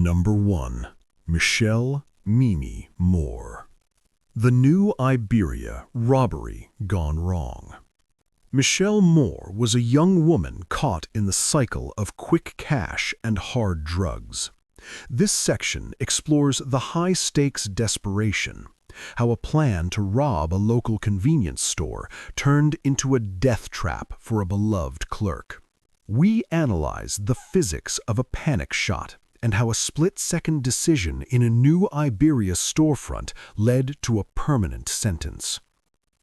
Number 1. Michelle Mimi Moore. The New Iberia Robbery Gone Wrong. Michelle Moore was a young woman caught in the cycle of quick cash and hard drugs. This section explores the high-stakes desperation, how a plan to rob a local convenience store turned into a death trap for a beloved clerk. We analyze the physics of a panic shot and how a split-second decision in a New Iberia storefront led to a permanent sentence.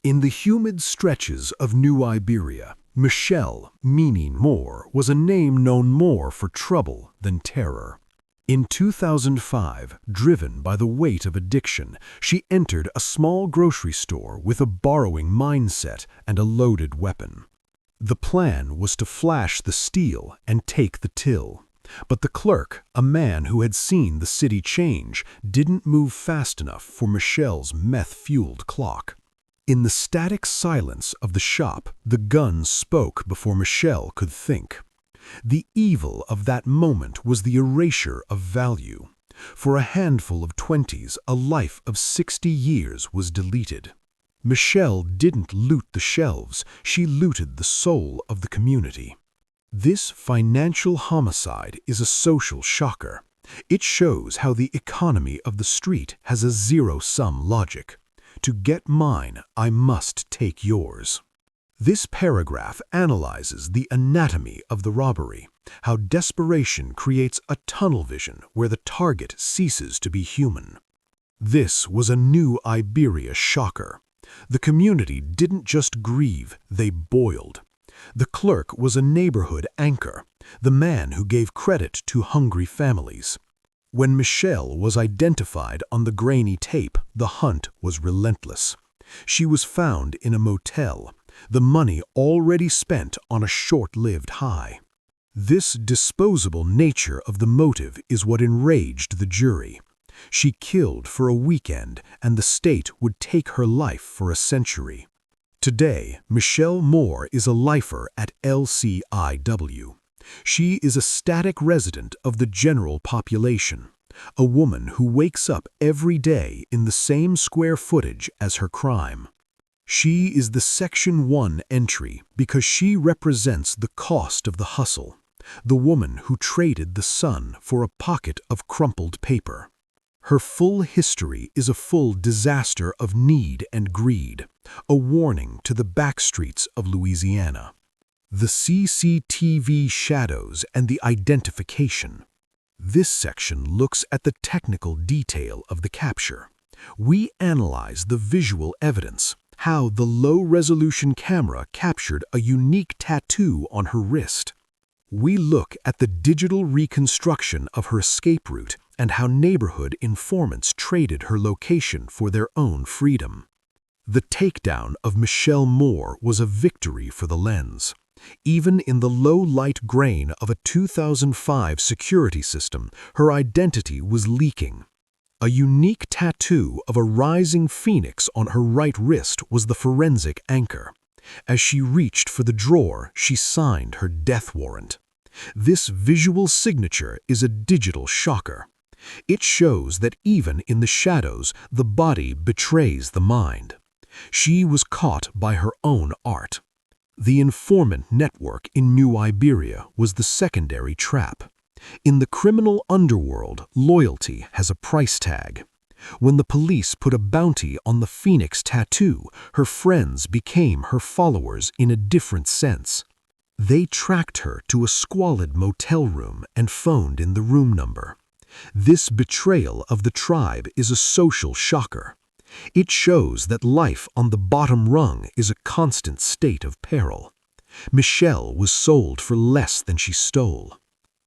In the humid stretches of New Iberia, Michelle Mimi Moore was a name known more for trouble than terror. In 2005, driven by the weight of addiction, she entered a small grocery store with a borrowing mindset and a loaded weapon. The plan was to flash the steal and take the till. But the clerk, a man who had seen the city change, didn't move fast enough for Michelle's meth-fueled clock. In the static silence of the shop, the gun spoke before Michelle could think. The evil of that moment was the erasure of value. For a handful of 20s, a life of 60 years was deleted. Michelle didn't loot the shelves, she looted the soul of the community. This financial homicide is a social shocker. It shows how the economy of the street has a zero-sum logic. To get mine, I must take yours. This paragraph analyzes the anatomy of the robbery, how desperation creates a tunnel vision where the target ceases to be human. This was a New Iberia shocker. The community didn't just grieve, they boiled. The clerk was a neighborhood anchor, the man who gave credit to hungry families. When Michelle was identified on the grainy tape, the hunt was relentless. She was found in a motel, the money already spent on a short-lived high. This disposable nature of the motive is what enraged the jury. She killed for a weekend, and the state would take her life for a century. Today, Michelle Moore is a lifer at LCIW. She is a static resident of the general population, a woman who wakes up every day in the same square footage as her crime. She is the Section 1 entry because she represents the cost of the hustle, the woman who traded the sun for a pocket of crumpled paper. Her full history is a full disaster of need and greed, a warning to the backstreets of Louisiana. The CCTV shadows and the identification. This section looks at the technical detail of the capture. We analyze the visual evidence, how the low-resolution camera captured a unique tattoo on her wrist. We look at the digital reconstruction of her escape route and how neighborhood informants traded her location for their own freedom. The takedown of Michelle Moore was a victory for the lens. Even in the low-light grain of a 2005 security system, her identity was leaking. A unique tattoo of a rising phoenix on her right wrist was the forensic anchor. As she reached for the drawer, she signed her death warrant. This visual signature is a digital shocker. It shows that even in the shadows, the body betrays the mind. She was caught by her own art. The informant network in New Iberia was the secondary trap. In the criminal underworld, loyalty has a price tag. When the police put a bounty on the phoenix tattoo, her friends became her followers in a different sense. They tracked her to a squalid motel room and phoned in the room number. This betrayal of the tribe is a social shocker. It shows that life on the bottom rung is a constant state of peril. Michelle was sold for less than she stole.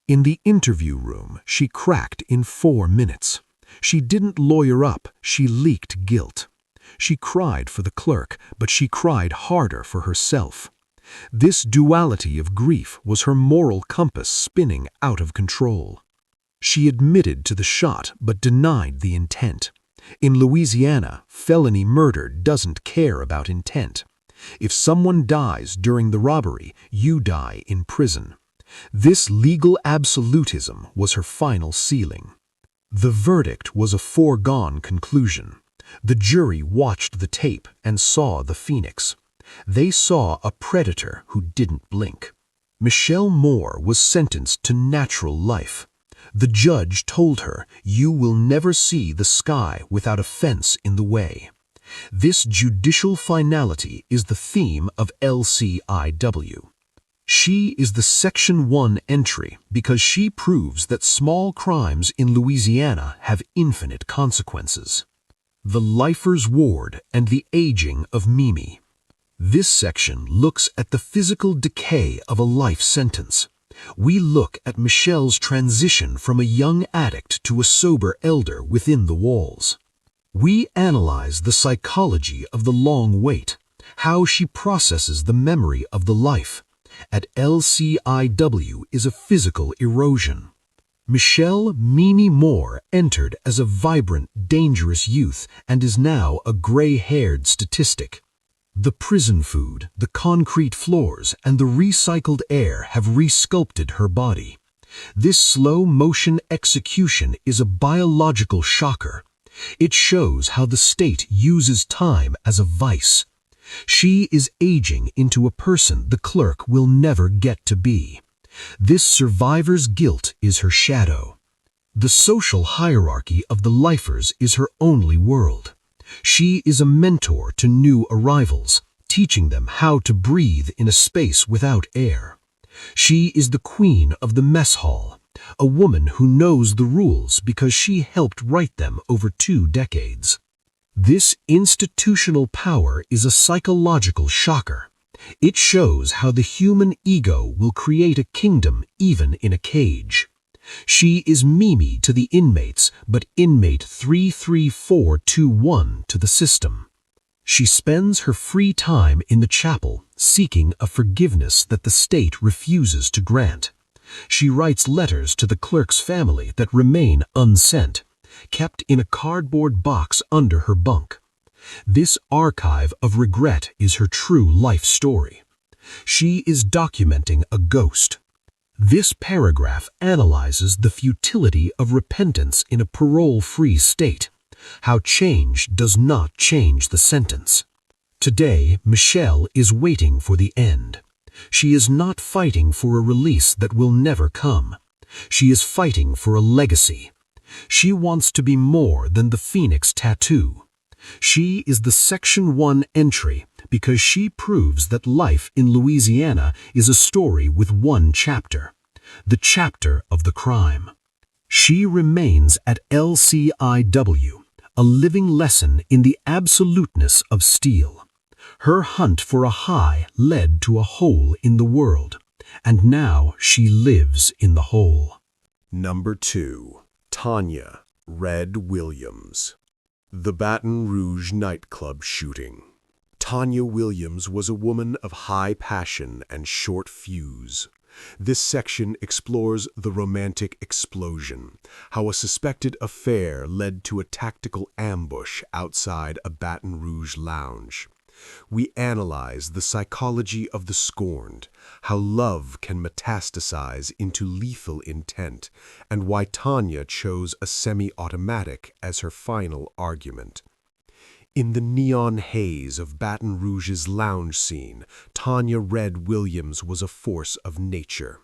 In the interview room, she cracked in 4 minutes. She didn't lawyer up, she leaked guilt. She cried for the clerk, but she cried harder for herself. This duality of grief was her moral compass spinning out of control. She admitted to the shot but denied the intent. In Louisiana, felony murder doesn't care about intent. If someone dies during the robbery, you die in prison. This legal absolutism was her final ceiling. The verdict was a foregone conclusion. The jury watched the tape and saw the phoenix. They saw a predator who didn't blink. Michelle Moore was sentenced to natural life. The judge told her, "You will never see the sky without a fence in the way." This judicial finality is the theme of LCIW. She is the Section 1 entry because she proves that small crimes in Louisiana have infinite consequences. The Lifer's Ward and the Aging of Mimi. This section looks at the physical decay of a life sentence. We look at Michelle's transition from a young addict to a sober elder within the walls. We analyze the psychology of the long wait, how she processes the memory of the life. At LCIW is a physical erosion. Michelle Mimi Moore entered as a vibrant, dangerous youth and is now a gray-haired statistic. The prison food, the concrete floors, and the recycled air have resculpted her body. This slow-motion execution is a biological shocker. It shows how the state uses time as a vice. She is aging into a person the clerk will never get to be. This survivor's guilt is her shadow. The social hierarchy of the lifers is her only world. She is a mentor to new arrivals, teaching them how to breathe in a space without air. She is the queen of the mess hall, a woman who knows the rules because she helped write them over 2 decades. This institutional power is a psychological shocker. It shows how the human ego will create a kingdom even in a cage. She is Mimi to the inmates, but inmate 33421 to the system. She spends her free time in the chapel, seeking a forgiveness that the state refuses to grant. She writes letters to the clerk's family that remain unsent, kept in a cardboard box under her bunk. This archive of regret is her true life story. She is documenting a ghost. This paragraph analyzes the futility of repentance in a parole-free state, how change does not change the sentence. Today, Michelle is waiting for the end. She is not fighting for a release that will never come. She is fighting for a legacy. She wants to be more than the phoenix tattoo. She is the Section 1 entry because she proves that life in Louisiana is a story with one chapter, the chapter of the crime. She remains at LCIW, a living lesson in the absoluteness of steel. Her hunt for a high led to a hole in the world, and now she lives in the hole. Number 2. Tanya Red Williams. The Baton Rouge nightclub shooting. Tanya Williams was a woman of high passion and short fuse. This section explores the romantic explosion, how a suspected affair led to a tactical ambush outside a Baton Rouge lounge. We analyze the psychology of the scorned, how love can metastasize into lethal intent, and why Tanya chose a semi-automatic as her final argument. In the neon haze of Baton Rouge's lounge scene, Tanya Red Williams was a force of nature.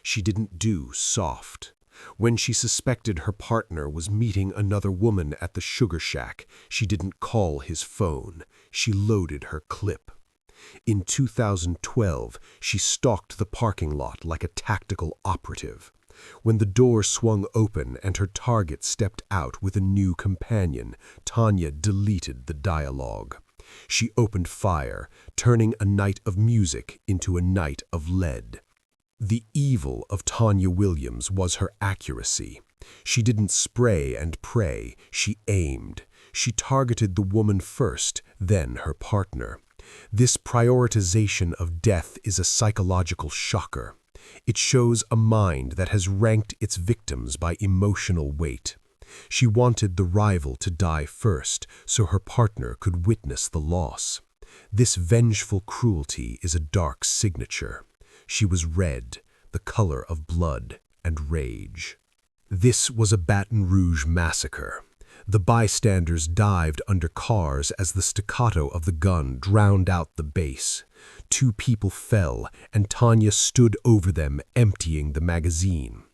She didn't do soft. When she suspected her partner was meeting another woman at the Sugar Shack, she didn't call his phone. She loaded her clip. In 2012, she stalked the parking lot like a tactical operative. When the door swung open and her target stepped out with a new companion, Tanya deleted the dialogue. She opened fire, turning a night of music into a night of lead. The evil of Tanya Williams was her accuracy. She didn't spray and pray, she aimed. She targeted the woman first, then her partner. This prioritization of death is a psychological shocker. It shows a mind that has ranked its victims by emotional weight. She wanted the rival to die first, so her partner could witness the loss. This vengeful cruelty is a dark signature. She was red, the color of blood and rage. This was a Baton Rouge massacre. The bystanders dived under cars as the staccato of the gun drowned out the bass. 2 people fell, and Tanya stood over them, emptying the magazine.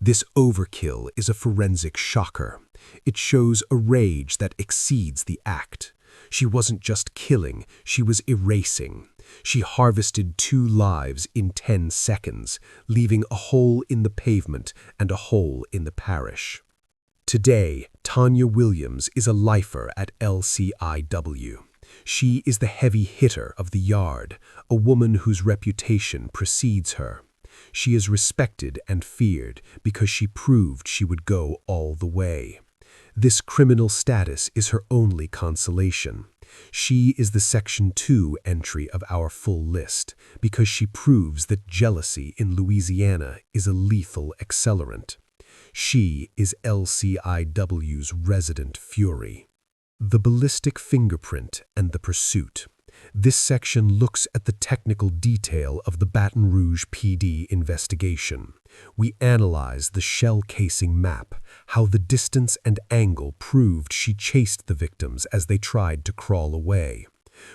This overkill is a forensic shocker. It shows a rage that exceeds the act. She wasn't just killing, she was erasing. She harvested 2 lives in 10 seconds, leaving a hole in the pavement and a hole in the parish. Today, Tanya Williams is a lifer at LCIW. She is the heavy hitter of the yard, a woman whose reputation precedes her. She is respected and feared because she proved she would go all the way. This criminal status is her only consolation. She is the Section 2 entry of our full list because she proves that jealousy in Louisiana is a lethal accelerant. She is LCIW's resident fury. The ballistic fingerprint and the pursuit. This section looks at the technical detail of the Baton Rouge PD investigation. We analyze the shell casing map, how the distance and angle proved she chased the victims as they tried to crawl away.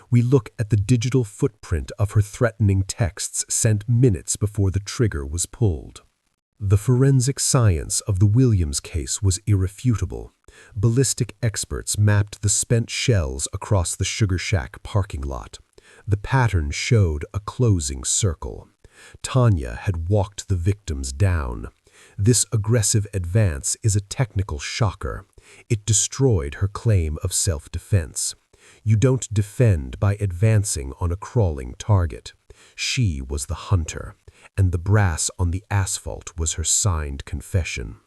We look at the digital footprint of her threatening texts sent minutes before the trigger was pulled. The forensic science of the Williams case was irrefutable. Ballistic experts mapped the spent shells across the Sugar Shack parking lot. The pattern showed a closing circle. Tanya had walked the victims down. This aggressive advance is a technical shocker. It destroyed her claim of self-defense. You don't defend by advancing on a crawling target. She was the hunter, and the brass on the asphalt was her signed confession.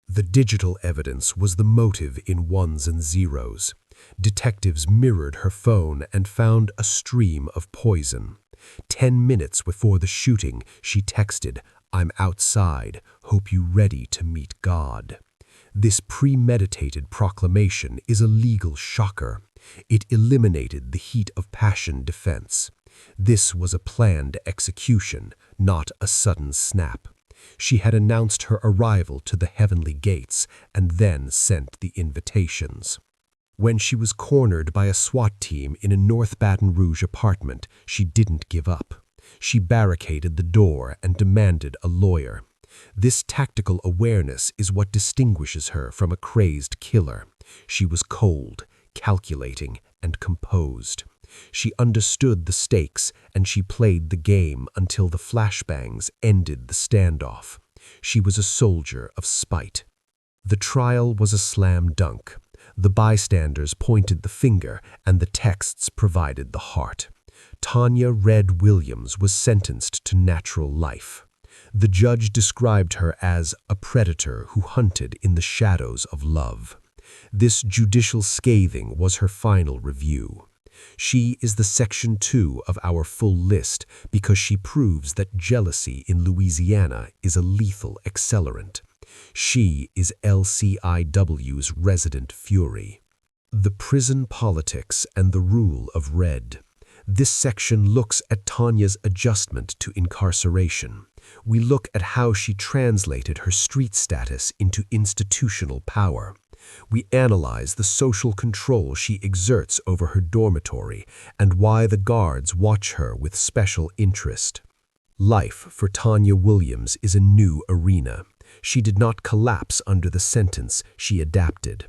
The digital evidence was the motive in ones and zeros. Detectives mirrored her phone and found a stream of poison. 10 minutes before the shooting, she texted, "I'm outside, hope you ready to meet God." This premeditated proclamation is a legal shocker. It eliminated the heat of passion defense. This was a planned execution, not a sudden snap. She had announced her arrival to the heavenly gates and then sent the invitations. When she was cornered by a SWAT team in a North Baton Rouge apartment, she didn't give up. She barricaded the door and demanded a lawyer. This tactical awareness is what distinguishes her from a crazed killer. She was cold, calculating, and composed. She understood the stakes, and she played the game until the flashbangs ended the standoff. She was a soldier of spite. The trial was a slam dunk. The bystanders pointed the finger, and the texts provided the heart. Tanya Red Williams was sentenced to natural life. The judge described her as a predator who hunted in the shadows of love. This judicial scathing was her final review. She is the Section 2 of our full list because she proves that jealousy in Louisiana is a lethal accelerant. She is LCIW's resident fury. The prison politics and the rule of red. This section looks at Tanya's adjustment to incarceration. We look at how she translated her street status into institutional power. We analyze the social control she exerts over her dormitory and why the guards watch her with special interest. Life for Tanya Williams is a new arena. She did not collapse under the sentence, she adapted.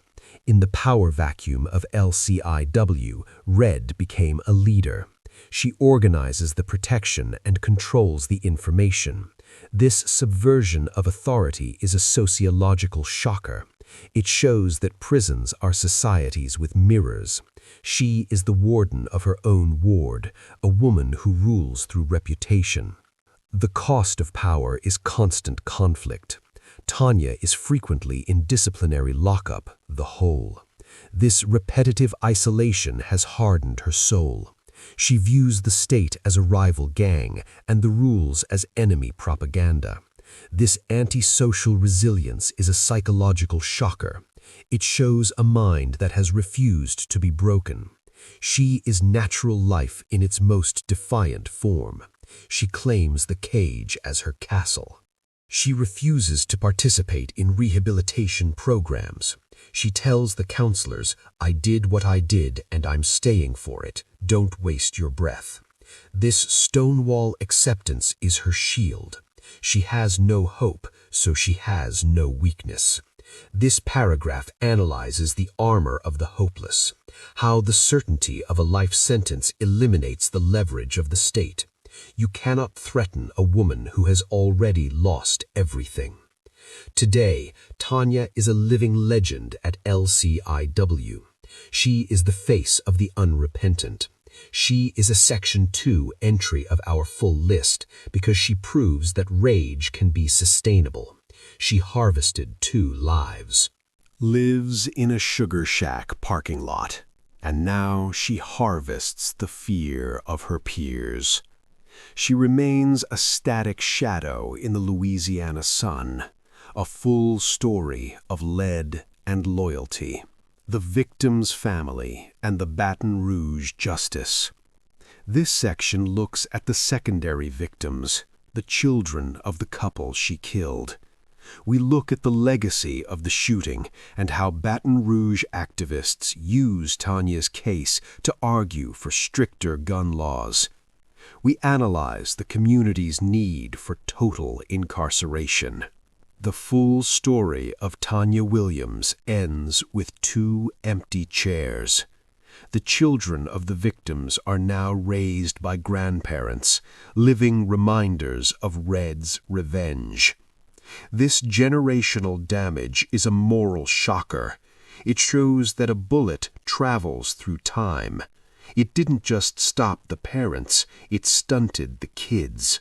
In the power vacuum of LCIW, Red became a leader. She organizes the protection and controls the information. This subversion of authority is a sociological shocker. It shows that prisons are societies with mirrors. She is the warden of her own ward, a woman who rules through reputation. The cost of power is constant conflict. Tanya is frequently in disciplinary lockup, the hole. This repetitive isolation has hardened her soul. She views the state as a rival gang and the rules as enemy propaganda. This antisocial resilience is a psychological shocker. It shows a mind that has refused to be broken. She is natural life in its most defiant form. She claims the cage as her castle. She refuses to participate in rehabilitation programs. She tells the counselors, "I did what I did and I'm staying for it. Don't waste your breath." This stonewall acceptance is her shield. She has no hope, so she has no weakness. This paragraph analyzes the armor of the hopeless, how the certainty of a life sentence eliminates the leverage of the state. You cannot threaten a woman who has already lost everything. Today, Tanya is a living legend at LCIW. She is the face of the unrepentant. She is a Section 2 entry of our full list because she proves that rage can be sustainable. She harvested 2 lives. Lives in a sugar shack parking lot, and now she harvests the fear of her peers. She remains a static shadow in the Louisiana sun, a full story of lead and loyalty. The victim's family and the Baton Rouge justice. This section looks at the secondary victims, the children of the couple she killed. We look at the legacy of the shooting and how Baton Rouge activists use Tanya's case to argue for stricter gun laws. We analyze the community's need for total incarceration. The full story of Tanya Williams ends with 2 empty chairs. The children of the victims are now raised by grandparents, living reminders of Red's revenge. This generational damage is a moral shocker. It shows that a bullet travels through time. It didn't just stop the parents, it stunted the kids.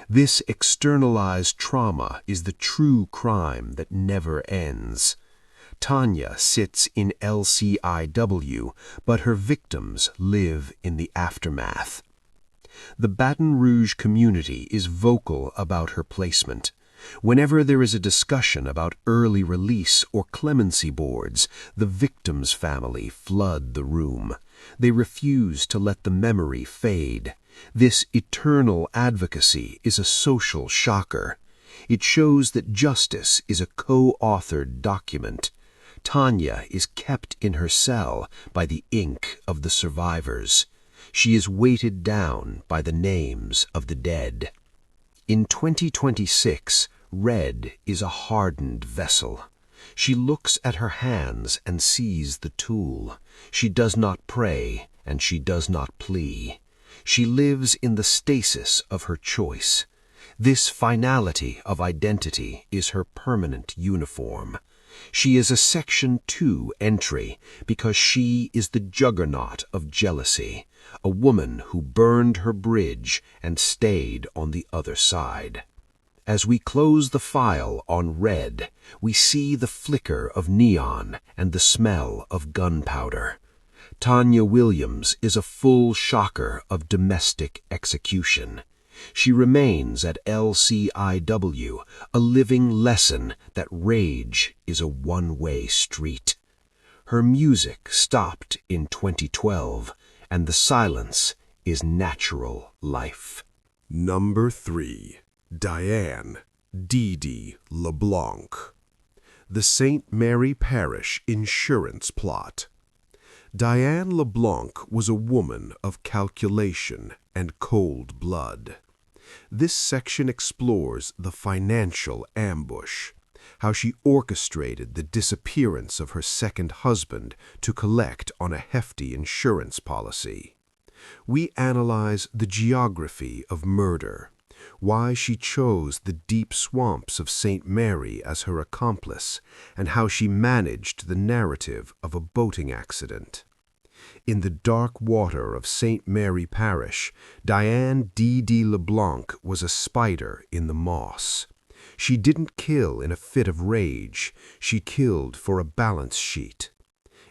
This externalized trauma is the true crime that never ends. Tanya sits in LCIW, but her victims live in the aftermath. The Baton Rouge community is vocal about her placement. Whenever there is a discussion about early release or clemency boards, the victim's family flood the room. They refuse to let the memory fade. This eternal advocacy is a social shocker. It shows that justice is a co-authored document. Tanya is kept in her cell by the ink of the survivors. She is weighted down by the names of the dead. In 2026, Red is a hardened vessel. She looks at her hands and sees the tool. She does not pray, and she does not plea. She lives in the stasis of her choice. This finality of identity is her permanent uniform. She is a Section 2 entry because she is the juggernaut of jealousy, a woman who burned her bridge and stayed on the other side. As we close the file on Red, we see the flicker of neon and the smell of gunpowder. Tanya Williams is a full shocker of domestic execution. She remains at LCIW, a living lesson that rage is a one-way street. Her music stopped in 2012, and the silence is natural life. Number 3. Diane Dee Dee LeBlanc. The St. Mary Parish Insurance Plot. Diane LeBlanc was a woman of calculation and cold blood. This section explores the financial ambush, how she orchestrated the disappearance of her second husband to collect on a hefty insurance policy. We analyze the geography of murder, why she chose the deep swamps of St. Mary as her accomplice, and how she managed the narrative of a boating accident. In the dark water of St. Mary Parish, Diane Dee Dee LeBlanc was a spider in the moss. She didn't kill in a fit of rage, she killed for a balance sheet.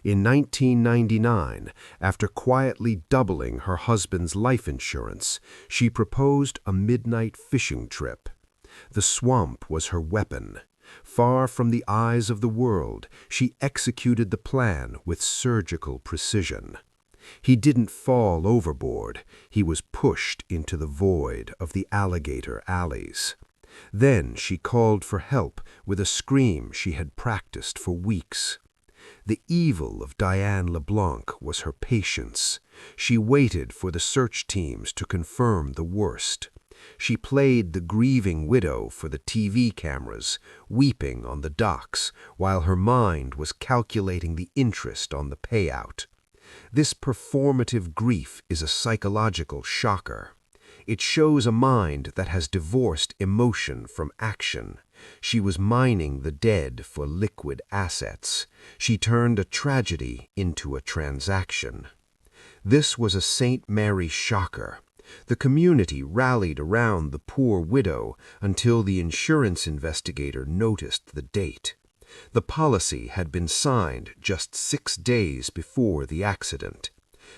In 1999, after quietly doubling her husband's life insurance, she proposed a midnight fishing trip. The swamp was her weapon. Far from the eyes of the world, she executed the plan with surgical precision. He didn't fall overboard, he was pushed into the void of the alligator alleys. Then she called for help with a scream she had practiced for weeks. The evil of Diane LeBlanc was her patience. She waited for the search teams to confirm the worst. She played the grieving widow for the TV cameras, weeping on the docks, while her mind was calculating the interest on the payout. This performative grief is a psychological shocker. It shows a mind that has divorced emotion from action. She was mining the dead for liquid assets. She turned a tragedy into a transaction. This was a St. Mary shocker. The community rallied around the poor widow until the insurance investigator noticed the date. The policy had been signed just 6 days before the accident.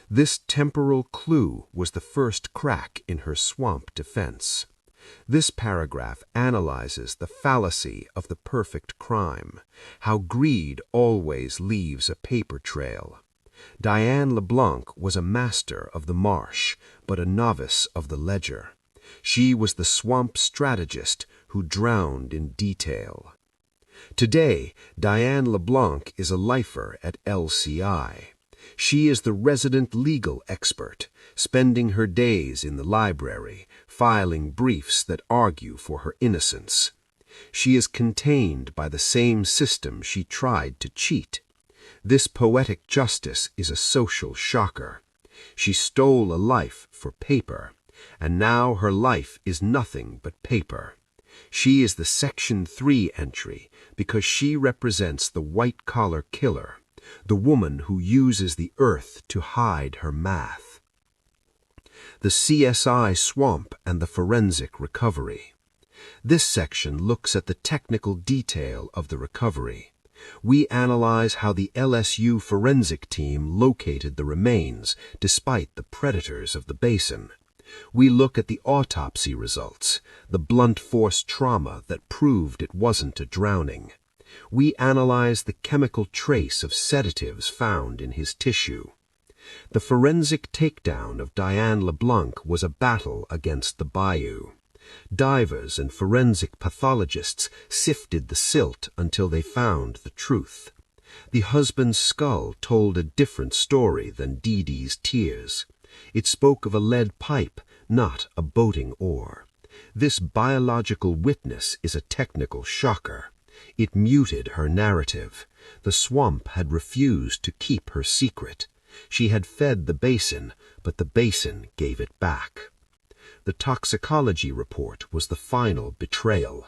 This temporal clue was the first crack in her swamp defense. This paragraph analyzes the fallacy of the perfect crime, how greed always leaves a paper trail. Diane LeBlanc was a master of the marsh, but a novice of the ledger. She was the swamp strategist who drowned in detail. Today, Diane LeBlanc is a lifer at LCI. She is the resident legal expert, spending her days in the library, filing briefs that argue for her innocence. She is contained by the same system she tried to cheat. This poetic justice is a social shocker. She stole a life for paper, and now her life is nothing but paper. She is the Section 3 entry because she represents the white-collar killer, the woman who uses the earth to hide her math. The CSI swamp and the forensic recovery. This section looks at the technical detail of the recovery. We analyze how the LSU forensic team located the remains despite the predators of the basin. We look at the autopsy results, the blunt force trauma that proved it wasn't a drowning. We analyze the chemical trace of sedatives found in his tissue. The forensic takedown of Diane LeBlanc was a battle against the bayou. Divers and forensic pathologists sifted the silt until they found the truth. The husband's skull told a different story than Dee Dee's tears. It spoke of a lead pipe, not a boating oar. This biological witness is a technical shocker. It muted her narrative. The swamp had refused to keep her secret. She had fed the basin, but the basin gave it back. The toxicology report was the final betrayal.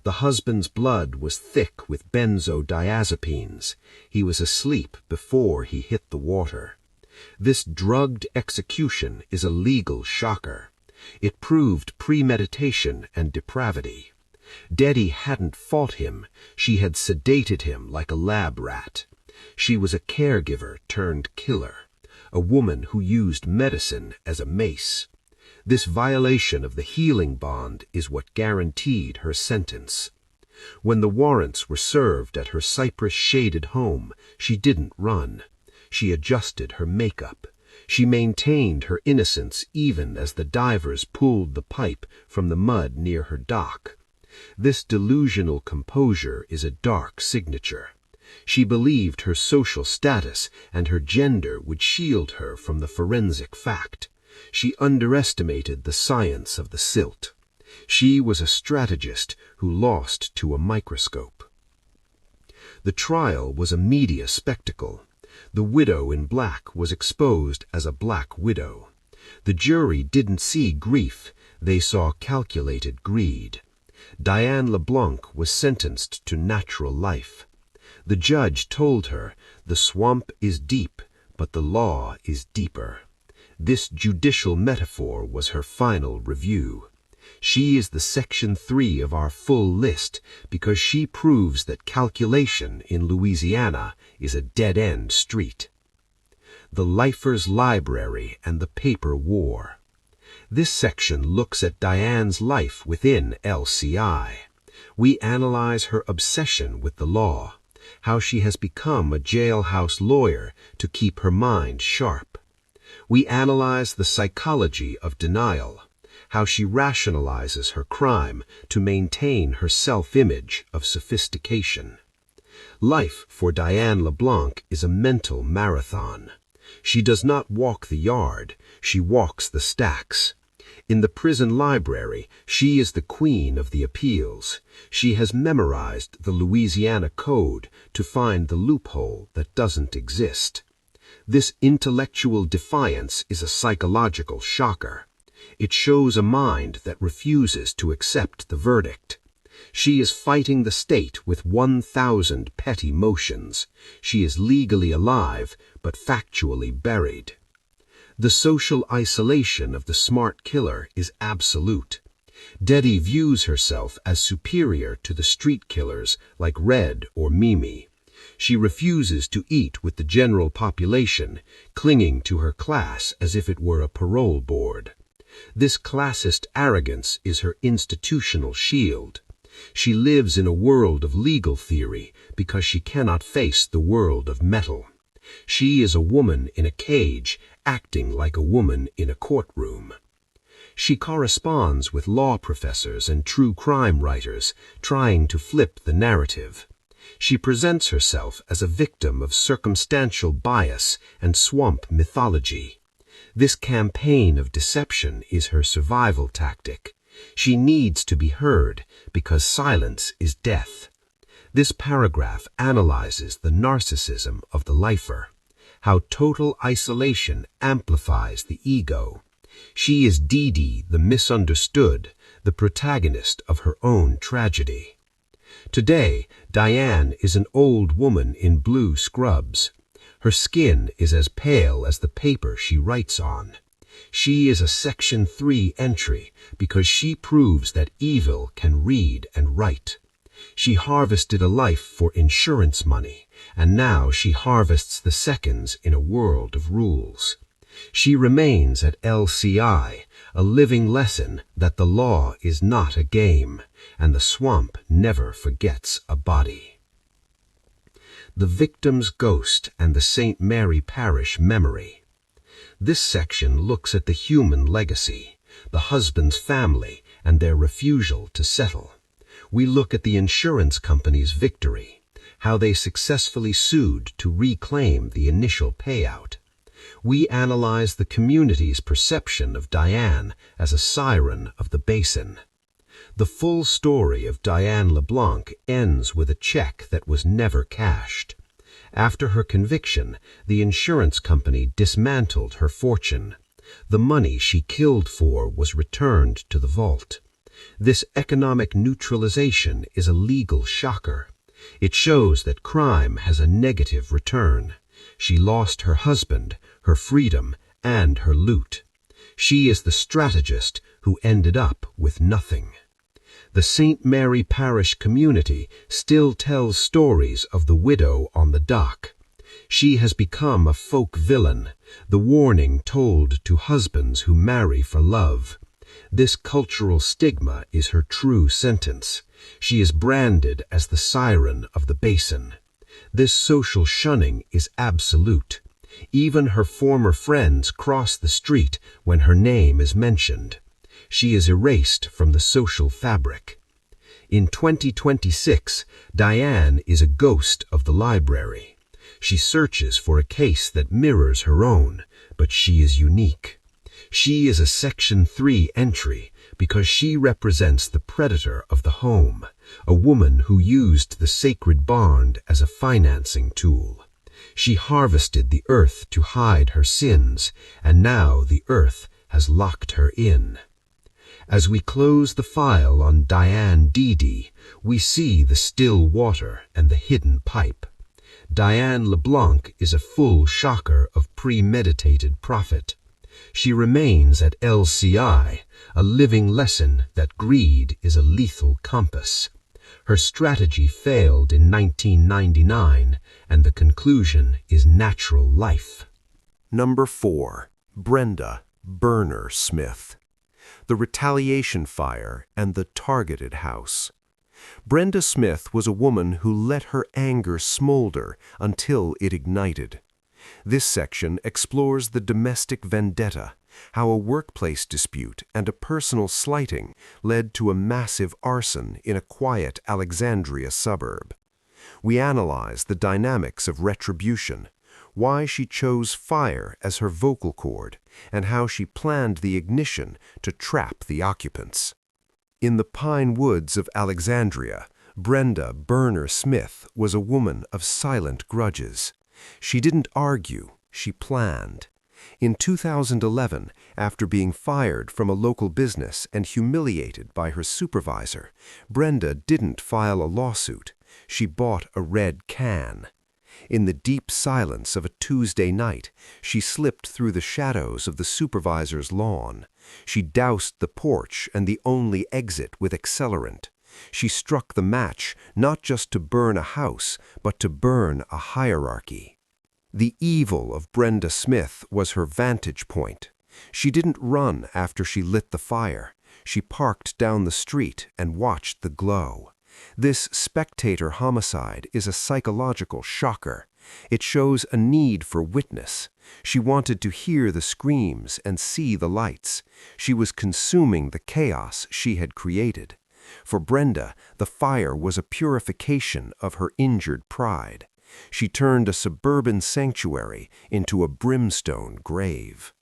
The husband's blood was thick with benzodiazepines. He was asleep before he hit the water. This drugged execution is a legal shocker. It proved premeditation and depravity. Deddy hadn't fought him. She had sedated him like a lab rat. She was a caregiver turned killer, a woman who used medicine as a mace. This violation of the healing bond is what guaranteed her sentence. When the warrants were served at her cypress-shaded home, she didn't run. She adjusted her makeup. She maintained her innocence even as the divers pulled the pipe from the mud near her dock. This delusional composure is a dark signature. She believed her social status and her gender would shield her from the forensic fact. She underestimated the science of the silt. She was a strategist who lost to a microscope. The trial was a media spectacle. The widow in black was exposed as a black widow. The jury didn't see grief, they saw calculated greed. Diane LeBlanc was sentenced to natural life. The judge told her, "The swamp is deep, but the law is deeper." This judicial metaphor was her final review. She is the Section 3 of our full list because she proves that calculation in Louisiana is a dead-end street. The Lifer's Library and the Paper War. This section looks at Diane's life within LCI. We analyze her obsession with the law, how she has become a jailhouse lawyer to keep her mind sharp. We analyze the psychology of denial, how she rationalizes her crime to maintain her self-image of sophistication. Life for Diane LeBlanc is a mental marathon. She does not walk the yard, she walks the stacks. In the prison library, she is the queen of the appeals. She has memorized the Louisiana Code to find the loophole that doesn't exist. This intellectual defiance is a psychological shocker. It shows a mind that refuses to accept the verdict. She is fighting the state with 1,000 pet emotions. She is legally alive, but factually buried. The social isolation of the smart killer is absolute. Deddy views herself as superior to the street killers like Red or Mimi. She refuses to eat with the general population, clinging to her class as if it were a parole board. This classist arrogance is her institutional shield. She lives in a world of legal theory because she cannot face the world of metal. She is a woman in a cage, acting like a woman in a courtroom. She corresponds with law professors and true crime writers, trying to flip the narrative. She presents herself as a victim of circumstantial bias and swamp mythology. This campaign of deception is her survival tactic. She needs to be heard because silence is death. This paragraph analyzes the narcissism of the lifer, how total isolation amplifies the ego. She is Dee Dee, the misunderstood, the protagonist of her own tragedy. Today, Diane is an old woman in blue scrubs. Her skin is as pale as the paper she writes on. She is a Section 3 entry because she proves that evil can read and write. She harvested a life for insurance money, and now she harvests the seconds in a world of rules. She remains at LCI, a living lesson that the law is not a game, and the swamp never forgets a body. The victim's ghost and the St. Mary Parish memory. This section looks at the human legacy, the husband's family, and their refusal to settle. We look at the insurance company's victory, how they successfully sued to reclaim the initial payout. We analyze the community's perception of Diane as a siren of the basin. The full story of Diane LeBlanc ends with a check that was never cashed. After her conviction, the insurance company dismantled her fortune. The money she killed for was returned to the vault. This economic neutralization is a legal shocker. It shows that crime has a negative return. She lost her husband, her freedom, and her loot. She is the strategist who ended up with nothing. The St. Mary Parish community still tells stories of the widow on the dock. She has become a folk villain, the warning told to husbands who marry for love. This cultural stigma is her true sentence. She is branded as the siren of the basin. This social shunning is absolute. Even her former friends cross the street when her name is mentioned. She is erased from the social fabric. In 2026, Diane is a ghost of the library. She searches for a case that mirrors her own, but she is unique. She is a Section 3 entry because she represents the predator of the home, a woman who used the sacred bond as a financing tool. She harvested the earth to hide her sins, and now the earth has locked her in. As we close the file on Diane Dee Dee, we see the still water and the hidden pipe. Diane LeBlanc is a full shocker of premeditated profit. She remains at LCI, a living lesson that greed is a lethal compass. Her strategy failed in 1999, and the conclusion is natural life. Number 4. Brenda Burner Smith. The Retaliation Fire and the Targeted House. Brenda Smith was a woman who let her anger smolder until it ignited. This section explores the domestic vendetta, how a workplace dispute and a personal slighting led to a massive arson in a quiet Alexandria suburb. We analyze the dynamics of retribution, why she chose fire as her vocal cord, and how she planned the ignition to trap the occupants. In the pine woods of Alexandria, Brenda Burner Smith was a woman of silent grudges. She didn't argue, she planned. In 2011, after being fired from a local business and humiliated by her supervisor, Brenda didn't file a lawsuit. She bought a red can. In the deep silence of a Tuesday night, she slipped through the shadows of the supervisor's lawn. She doused the porch and the only exit with accelerant. She struck the match not just to burn a house, but to burn a hierarchy. The evil of Brenda Smith was her vantage point. She didn't run after she lit the fire. She parked down the street and watched the glow. This spectator homicide is a psychological shocker. It shows a need for witness. She wanted to hear the screams and see the lights. She was consuming the chaos she had created. For Brenda, the fire was a purification of her injured pride. She turned a suburban sanctuary into a brimstone grave.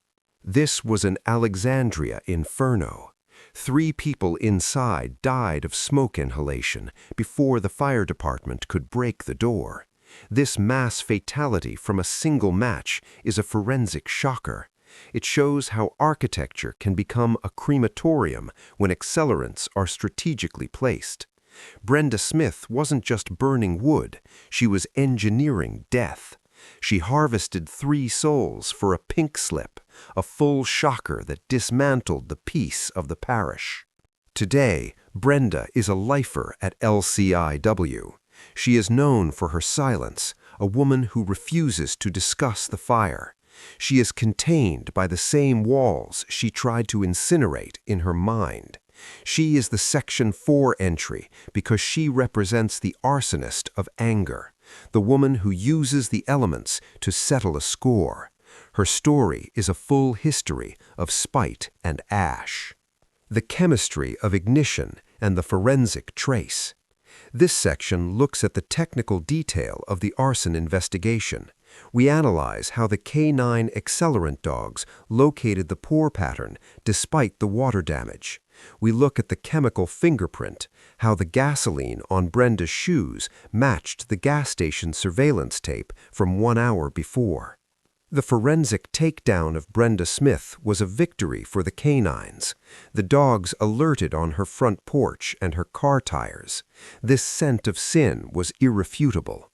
This was an Alexandria inferno. 3 people inside died of smoke inhalation before the fire department could break the door. This mass fatality from a single match is a forensic shocker. It shows how architecture can become a crematorium when accelerants are strategically placed. Brenda Smith wasn't just burning wood, she was engineering death. She harvested 3 souls for a pink slip, a full shocker that dismantled the peace of the parish. Today, Brenda is a lifer at LCIW. She is known for her silence, a woman who refuses to discuss the fire. She is contained by the same walls she tried to incinerate in her mind. She is the Section 4 entry because she represents the arsonist of anger, the woman who uses the elements to settle a score. Her story is a full history of spite and ash. The chemistry of ignition and the forensic trace. This section looks at the technical detail of the arson investigation. We analyze how the K9 accelerant dogs located the pour pattern despite the water damage. We look at the chemical fingerprint, how the gasoline on Brenda's shoes matched the gas station surveillance tape from 1 hour before. The forensic takedown of Brenda Smith was a victory for the canines. The dogs alerted on her front porch and her car tires. This scent of sin was irrefutable.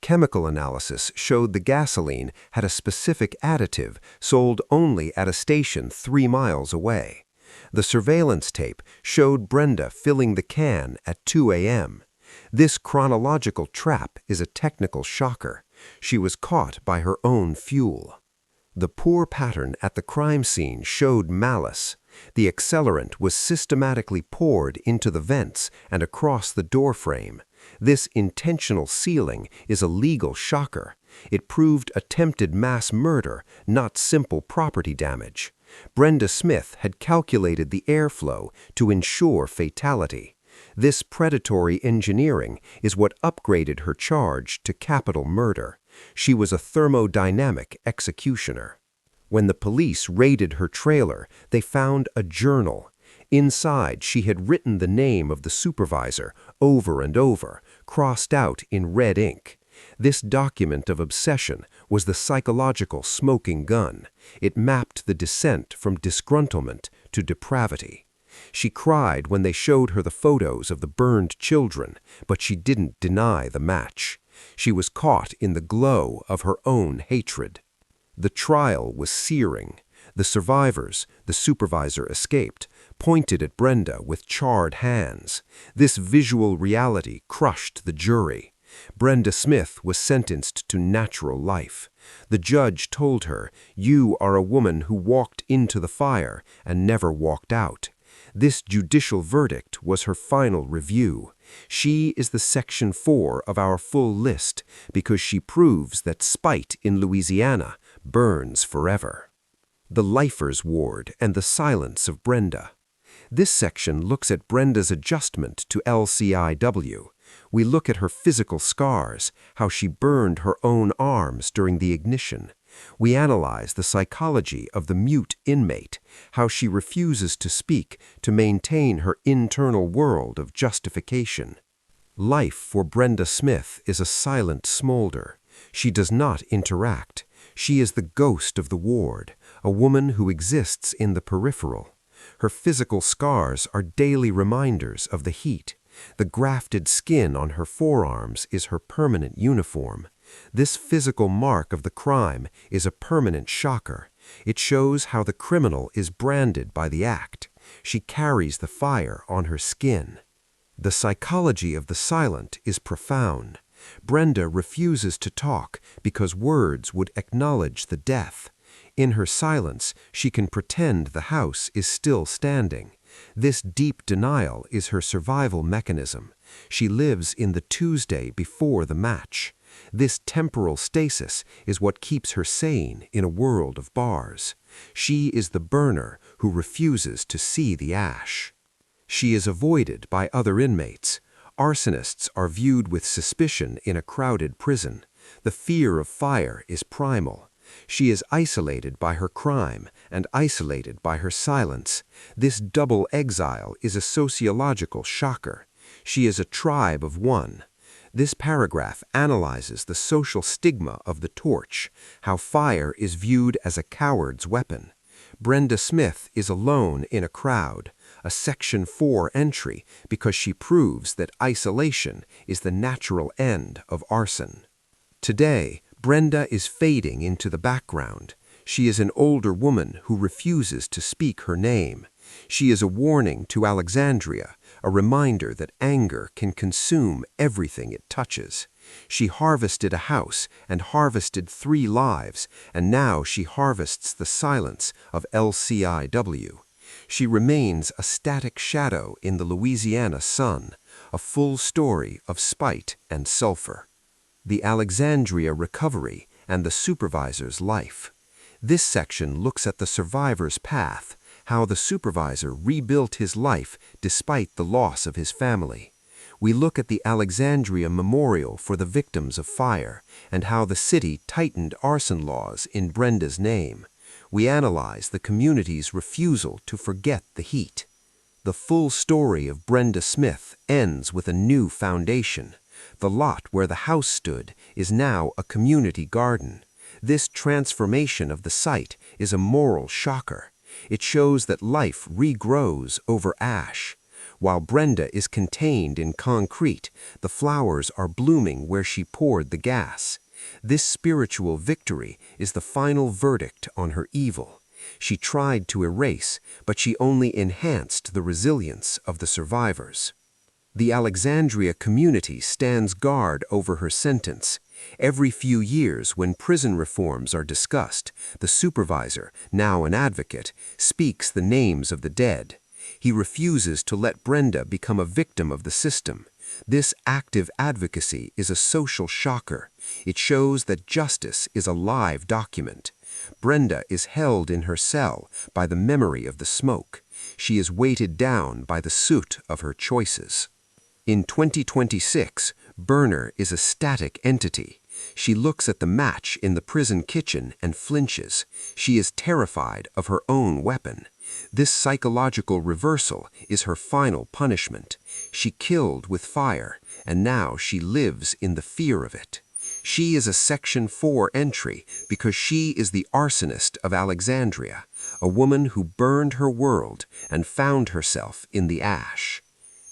Chemical analysis showed the gasoline had a specific additive sold only at a station 3 miles away. The surveillance tape showed Brenda filling the can at 2 a.m. This chronological trap is a technical shocker. She was caught by her own fuel. The pour pattern at the crime scene showed malice. The accelerant was systematically poured into the vents and across the door frame. This intentional sealing is a legal shocker. It proved attempted mass murder, not simple property damage. Brenda Smith had calculated the airflow to ensure fatality. This predatory engineering is what upgraded her charge to capital murder. She was a thermodynamic executioner. When the police raided her trailer, they found a journal. Inside, she had written the name of the supervisor over and over, crossed out in red ink. This document of obsession was the psychological smoking gun. It mapped the descent from disgruntlement to depravity. She cried when they showed her the photos of the burned children, but she didn't deny the match. She was caught in the glow of her own hatred. The trial was searing. The survivors, the supervisor escaped, pointed at Brenda with charred hands. This visual reality crushed the jury. Brenda Smith was sentenced to natural life. The judge told her, "You are a woman who walked into the fire and never walked out." This judicial verdict was her final review. She is the Section 4 of our full list because she proves that spite in Louisiana burns forever. The Lifers Ward and the Silence of Brenda. This section looks at Brenda's adjustment to LCIW. We look at her physical scars, how she burned her own arms during the ignition. We analyze the psychology of the mute inmate, how she refuses to speak to maintain her internal world of justification. Life for Brenda Smith is a silent smolder. She does not interact. She is the ghost of the ward, a woman who exists in the peripheral. Her physical scars are daily reminders of the heat. The grafted skin on her forearms is her permanent uniform. This physical mark of the crime is a permanent shocker. It shows how the criminal is branded by the act. She carries the fire on her skin. The psychology of the silent is profound. Brenda refuses to talk because words would acknowledge the death. In her silence, she can pretend the house is still standing. This deep denial is her survival mechanism. She lives in the Tuesday before the match. This temporal stasis is what keeps her sane in a world of bars. She is the burner who refuses to see the ash. She is avoided by other inmates. Arsonists are viewed with suspicion in a crowded prison. The fear of fire is primal. She is isolated by her crime and isolated by her silence. This double exile is a sociological shocker. She is a tribe of one. This paragraph analyzes the social stigma of the torch, how fire is viewed as a coward's weapon. Brenda Smith is alone in a crowd, a Section 4 entry because she proves that isolation is the natural end of arson. Today, Brenda is fading into the background. She is an older woman who refuses to speak her name. She is a warning to Alexandria, a reminder that anger can consume everything it touches. She harvested a house and harvested 3 lives, and now she harvests the silence of LCIW. She remains a static shadow in the Louisiana sun, a full story of spite and sulfur. The Alexandria recovery and the supervisor's life. This section looks at the survivor's path, how the supervisor rebuilt his life despite the loss of his family. We look at the Alexandria Memorial for the victims of fire and how the city tightened arson laws in Brenda's name. We analyze the community's refusal to forget the heat. The full story of Brenda Smith ends with a new foundation. The lot where the house stood is now a community garden. This transformation of the site is a moral shocker. It shows that life regrows over ash. While Brenda is contained in concrete, the flowers are blooming where she poured the gas. This spiritual victory is the final verdict on her evil. She tried to erase, but she only enhanced the resilience of the survivors. The Alexandria community stands guard over her sentence. Every few years, when prison reforms are discussed, the supervisor, now an advocate, speaks the names of the dead. He refuses to let Brenda become a victim of the system. This active advocacy is a social shocker. It shows that justice is a live document. Brenda is held in her cell by the memory of the smoke. She is weighted down by the soot of her choices. In 2026, Burner is a static entity. She looks at the match in the prison kitchen and flinches. She is terrified of her own weapon. This psychological reversal is her final punishment. She killed with fire, and now she lives in the fear of it. She is a Section 4 entry because she is the arsonist of Alexandria, a woman who burned her world and found herself in the ash.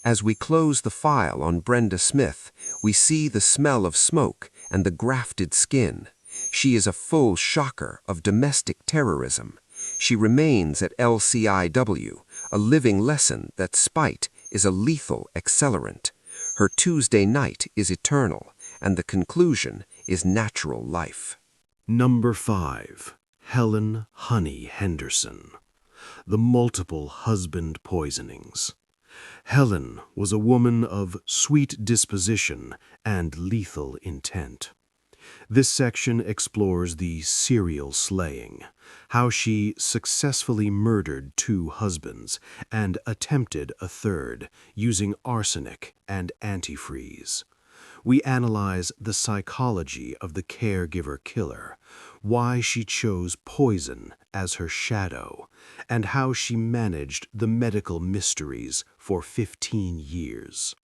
As we close the file on Brenda Smith, we see the smell of smoke and the grafted skin. She is a full shocker of domestic terrorism. She remains at LCIW, a living lesson that spite is a lethal accelerant. Her Tuesday night is eternal, and the conclusion is natural life. Number 5. Helen Honey Henderson. The multiple husband poisonings. Helen was a woman of sweet disposition and lethal intent. This section explores the serial slaying, how she successfully murdered 2 husbands and attempted a third using arsenic and antifreeze. We analyze the psychology of the caregiver killer, why she chose poison as her shadow, and how she managed the medical mysteries for 15 years.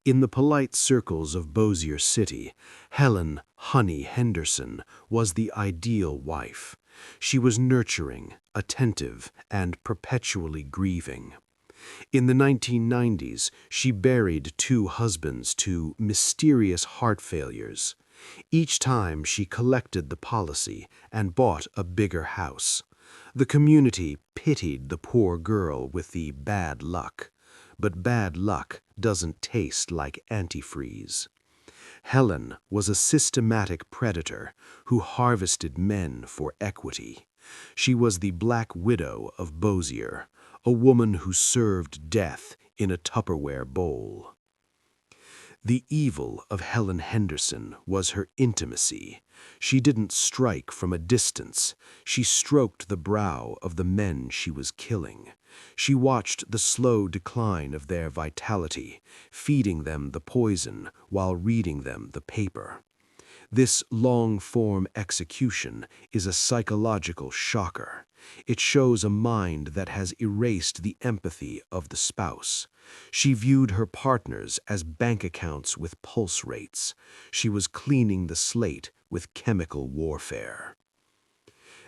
In the polite circles of Bossier City, Helen "Honey" Henderson was the ideal wife. She was nurturing, attentive, and perpetually grieving. In the 1990s, she buried 2 husbands to mysterious heart failures. Each time she collected the policy and bought a bigger house. The community pitied the poor girl with the bad luck. But bad luck doesn't taste like antifreeze. Helen was a systematic predator who harvested men for equity. She was the Black Widow of Bossier, a woman who served death in a Tupperware bowl. The evil of Helen Henderson was her intimacy. She didn't strike from a distance. She stroked the brow of the men she was killing. She watched the slow decline of their vitality, feeding them the poison while reading them the paper. This long-form execution is a psychological shocker. It shows a mind that has erased the empathy of the spouse. She viewed her partners as bank accounts with pulse rates. She was cleaning the slate with chemical warfare.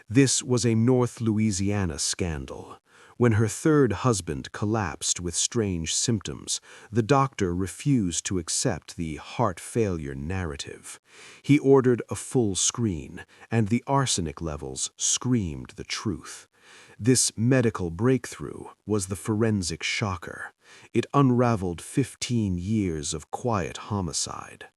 This was a North Louisiana scandal. When her 3rd husband collapsed with strange symptoms, the doctor refused to accept the heart failure narrative. He ordered a full screen, and the arsenic levels screamed the truth. This medical breakthrough was the forensic shocker. It unraveled 15 years of quiet homicide.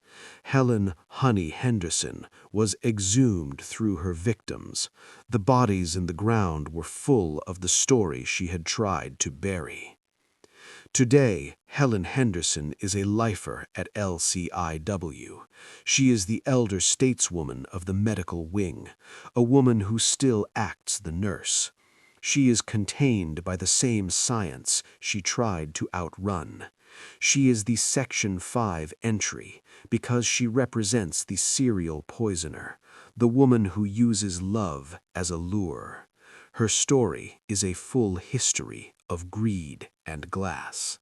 Helen "Honey" Henderson was exhumed through her victims. The bodies in the ground were full of the story she had tried to bury. Today, Helen Henderson is a lifer at LCIW. She is the elder stateswoman of the medical wing, a woman who still acts the nurse. She is contained by the same science she tried to outrun. She is the Section 5 entry because she represents the serial poisoner, the woman who uses love as a lure. Her story is a full history of greed and glass.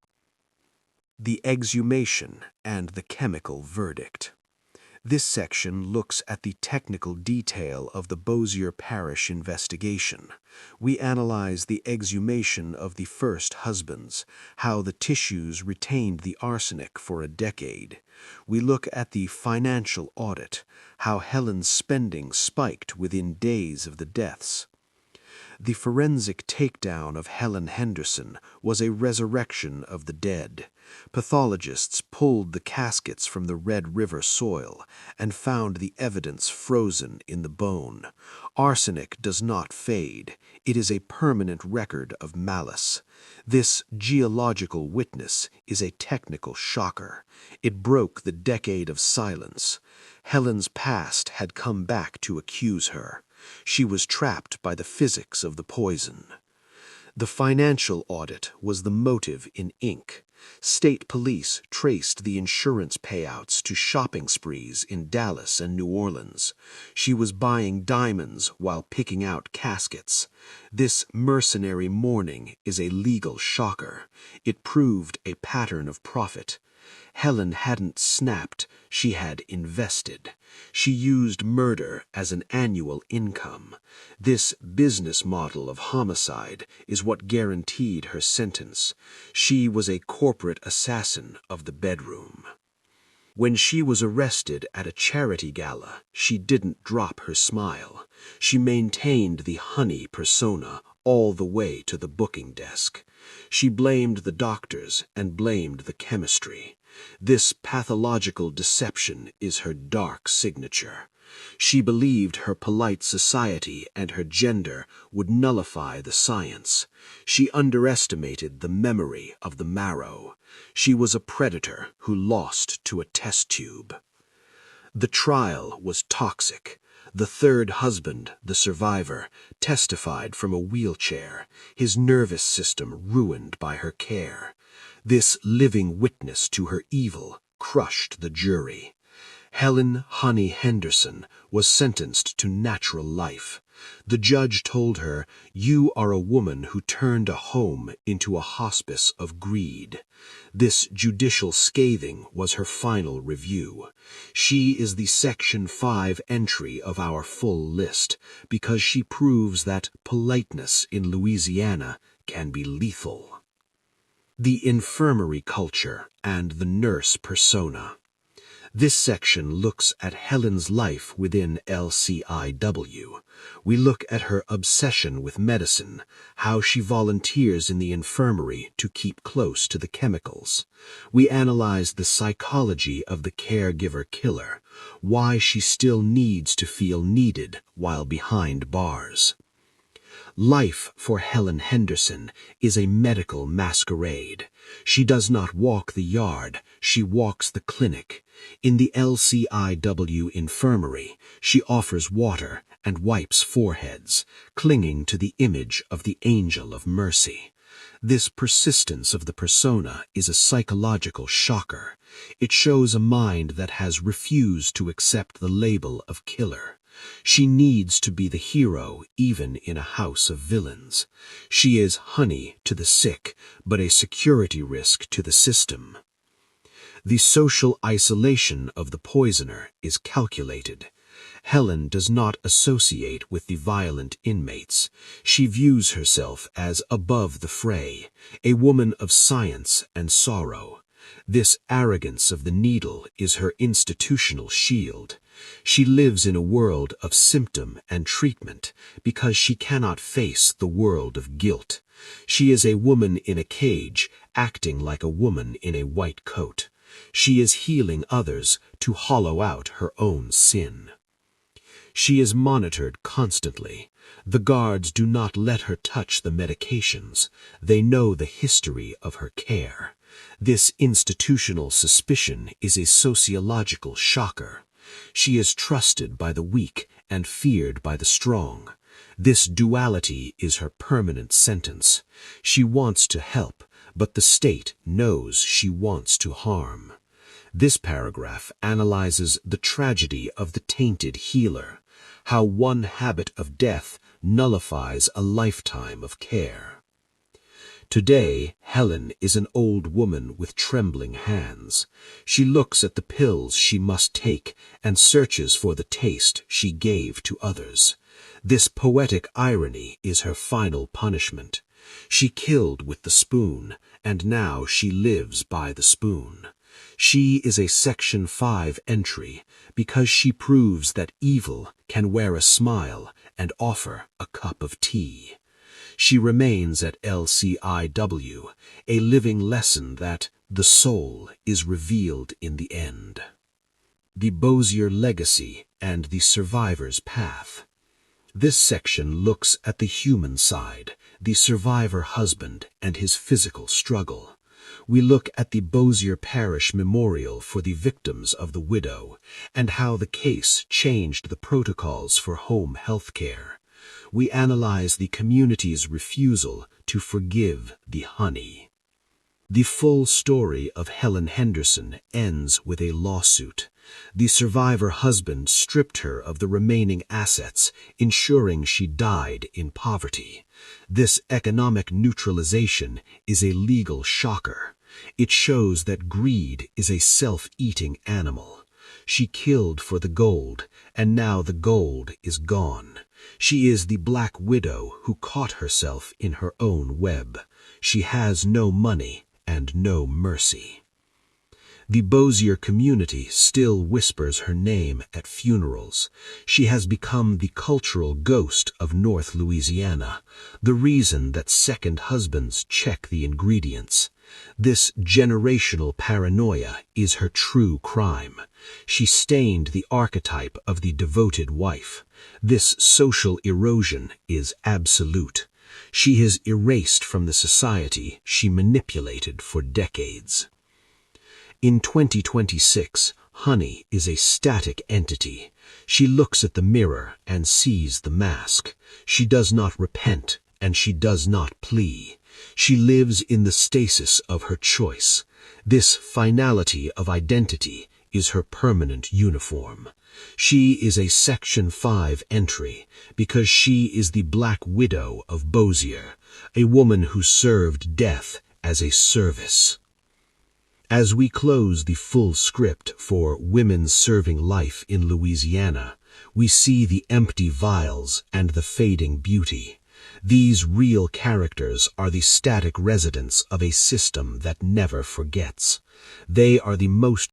The exhumation and the chemical verdict. This section looks at the technical detail of the Bossier Parish investigation. We analyze the exhumation of the 1st husbands, how the tissues retained the arsenic for a decade. We look at the financial audit, how Helen's spending spiked within days of the deaths. The forensic takedown of Helen Henderson was a resurrection of the dead. Pathologists pulled the caskets from the Red River soil and found the evidence frozen in the bone. Arsenic does not fade. It is a permanent record of malice. This geological witness is a technical shocker. It broke the decade of silence. Helen's past had come back to accuse her. She was trapped by the physics of the poison. The financial audit was the motive in ink. State police traced the insurance payouts to shopping sprees in Dallas and New Orleans. She was buying diamonds while picking out caskets. This mercenary mourning is a legal shocker. It proved a pattern of profit. Helen hadn't snapped, she had invested. She used murder as an annual income. This business model of homicide is what guaranteed her sentence. She was a corporate assassin of the bedroom. When she was arrested at a charity gala, she didn't drop her smile. She maintained the honey persona all the way to the booking desk. She blamed the doctors and blamed the chemistry. This pathological deception is her dark signature. She believed her polite society and her gender would nullify the science. She underestimated the memory of the marrow. She was a predator who lost to a test tube. The trial was toxic. The third husband, the survivor, testified from a wheelchair, his nervous system ruined by her care. This living witness to her evil crushed the jury. Helen "Honey" Henderson was sentenced to natural life. The judge told her, "You are a woman who turned a home into a hospice of greed." This judicial scathing was her final review. She is the Section 5 entry of our full list because she proves that politeness in Louisiana can be lethal. The infirmary culture and the nurse persona. This section looks at Helen's life within LCIW. We look at her obsession with medicine, how she volunteers in the infirmary to keep close to the chemicals. We analyze the psychology of the caregiver killer, why she still needs to feel needed while behind bars. Life for Helen Henderson is a medical masquerade. She does not walk the yard, she walks the clinic. In the LCIW infirmary, she offers water and wipes foreheads, clinging to the image of the angel of mercy. This persistence of the persona is a psychological shocker. It shows a mind that has refused to accept the label of killer. She needs to be the hero even in a house of villains. She is honey to the sick, but a security risk to the system. The social isolation of the poisoner is calculated. Helen does not associate with the violent inmates. She views herself as above the fray, a woman of science and sorrow. This arrogance of the needle is her institutional shield. She lives in a world of symptom and treatment because she cannot face the world of guilt. She is a woman in a cage, acting like a woman in a white coat. She is healing others to hollow out her own sin. She is monitored constantly. The guards do not let her touch the medications. They know the history of her care. This institutional suspicion is a sociological shocker. She is trusted by the weak and feared by the strong. This duality is her permanent sentence. She wants to help, but the state knows she wants to harm. This paragraph analyzes the tragedy of the tainted healer, how one habit of death nullifies a lifetime of care. Today, Helen is an old woman with trembling hands. She looks at the pills she must take and searches for the taste she gave to others. This poetic irony is her final punishment. She killed with the spoon, and now she lives by the spoon. She is a Section 5 entry because she proves that evil can wear a smile and offer a cup of tea. She remains at LCIW, a living lesson that the soul is revealed in the end. The Bossier legacy and the survivor's path. This section looks at the human side, the survivor husband and his physical struggle. We look at the Bossier Parish Memorial for the victims of the widow and how the case changed the protocols for home health care. We analyze the community's refusal to forgive the honey. The full story of Helen Henderson ends with a lawsuit. The survivor husband stripped her of the remaining assets, ensuring she died in poverty. This economic neutralization is a legal shocker. It shows that greed is a self-eating animal. She killed for the gold, and now the gold is gone. She is the black widow who caught herself in her own web. She has no money and no mercy. The Bossier community still whispers her name at funerals. She has become the cultural ghost of North Louisiana, the reason that second husbands check the ingredients. This generational paranoia is her true crime. She stained the archetype of the devoted wife. This social erosion is absolute. She is erased from the society she manipulated for decades. In 2026, Honey is a static entity. She looks at the mirror and sees the mask. She does not repent, and she does not plea. She lives in the stasis of her choice. This finality of identity is her permanent uniform. She is a Section 5 entry because she is the Black Widow of Bossier, a woman who served death as a service. As we close the full script for Women Serving Life in Louisiana, we see the empty vials and the fading beauty. These real characters are the static residents of a system that never forgets. They are the most